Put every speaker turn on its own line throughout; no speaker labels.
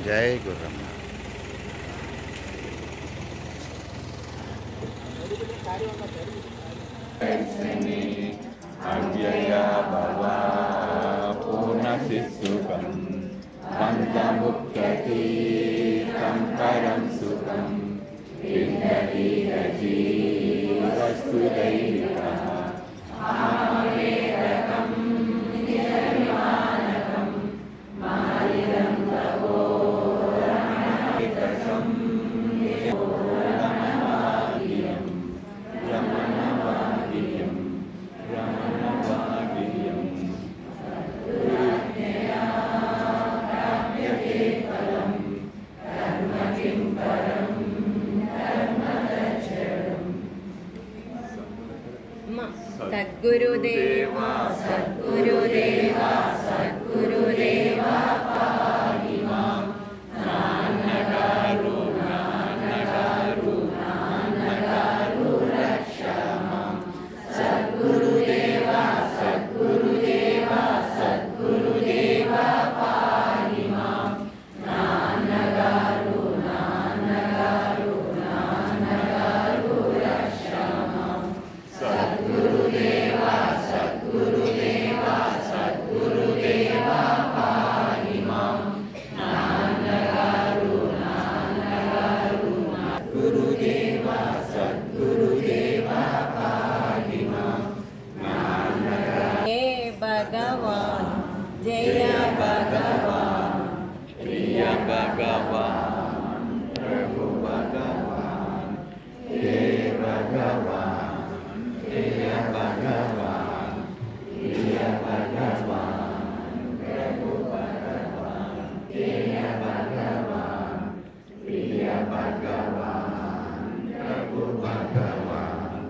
జై గుర్రమ్మ.
అవ్యయ భవ పూర్ణశిశుకం బంధముక్తి సంపరం సుఖం వస్తు దైవిక
సద్గురుదేవా సద్గురుదేవా సద్గురుదేవా పాహి మాం. నాన్నగారు నాన్నగారు నాన్నగారు రక్ష మాం. సద్గురుదేవా సద్గురుదేవా సద్గురుదేవా పాహి మాం. నాన్నగారు నాన్నగారు నాన్నగారు రక్ష మాం. సద్గురుదేవా సద్గురుదేవా సద్గురుదేవా పాహి మాం. నాన్నగారు నాన్నగారు గురుదేవా సద్గురుదేవా పాహి మాం. జయ భగవాన్ జయ భగవాన్
ప్రియ భగవాన్ ప్రభు భగవాన్ జయ భగవాన్ ప్రియ భగవాన్ ప్రియ భగవాన్ ప్రభు భగవాన్ జయ భగవాన్ ప్రియ భగవాన్ ప్రభు భగవాన్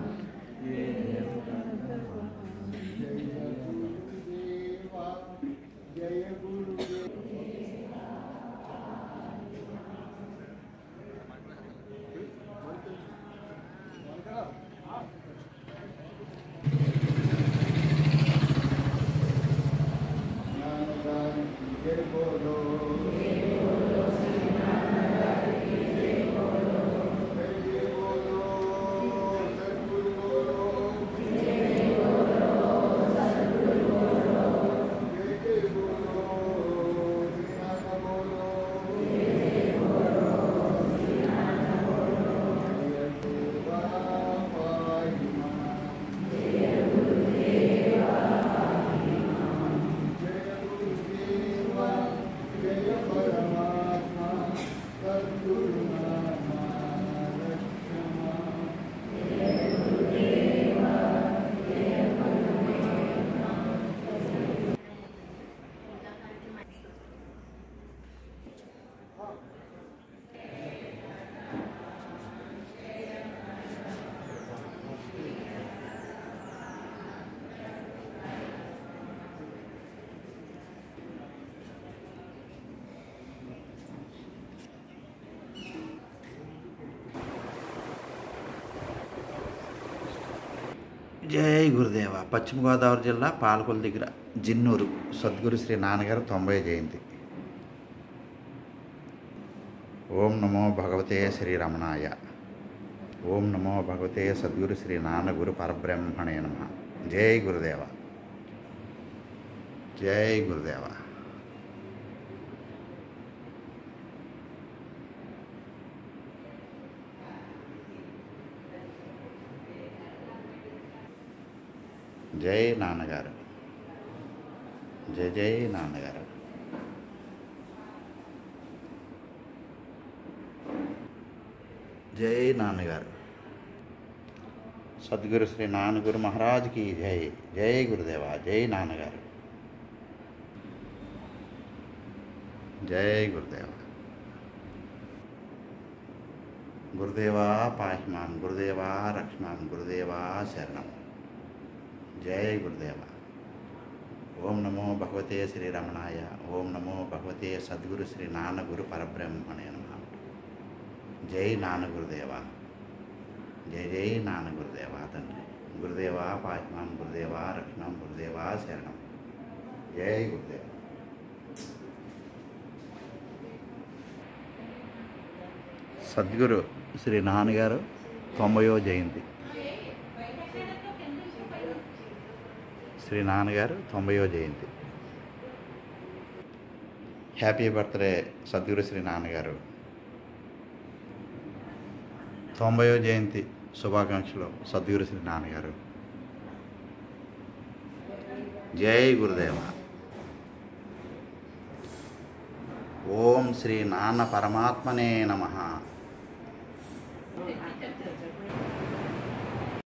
జై గురుదేవ. పశ్చిమ గోదావరి జిల్లా పాలకొల్లు దగ్గర జిన్నూరు సద్గురు శ్రీ నాన్నగారు 90వ జయంతి. ఓం నమో భగవతే శ్రీరమణాయ. ఓం నమో భగవతే సద్గురు శ్రీ నాన్న గురు పరబ్రహ్మణే నమః. జై గురుదేవ. జై గురుదేవ. జై నాన్నగారు. జై జై నాన్నగారు. జై నాన్నగారు. సద్గురు శ్రీ నాన్నగురు మహారాజ్కి జై. జై గురుదేవ. జై నాన్నగారు. జై గురుదేవ. గురుదేవా పాహి మాం. గురుదేవా రక్ష మాం. గురుదేవా శరణం. జై గురుదేవ. ఓం నమో భగవతే శ్రీరమణాయ. ఓం నమో భగవతే సద్గురు శ్రీ నాన్న గురు పరబ్రహ్మణే నమః. జై నాన్న గురుదేవ. జై జై నాన్న గురుదేవ. తండ్రి గురుదేవా పాహి మాం. గురుదేవా రక్ష మాం. గురుదేవా శరణం. జై గురుదేవ. సద్గురు శ్రీ నాన్నగారు 90వ జయంతి. శ్రీ నాన్నగారు 90వ జయంతి. హ్యాపీ బర్త్డే సద్గురు శ్రీ నాన్నగారు. 90వ జయంతి శుభాకాంక్షలు సద్గురు శ్రీ నాన్నగారు. జై గురుదేవ. ఓం శ్రీ నాన్న పరమాత్మనే నమః.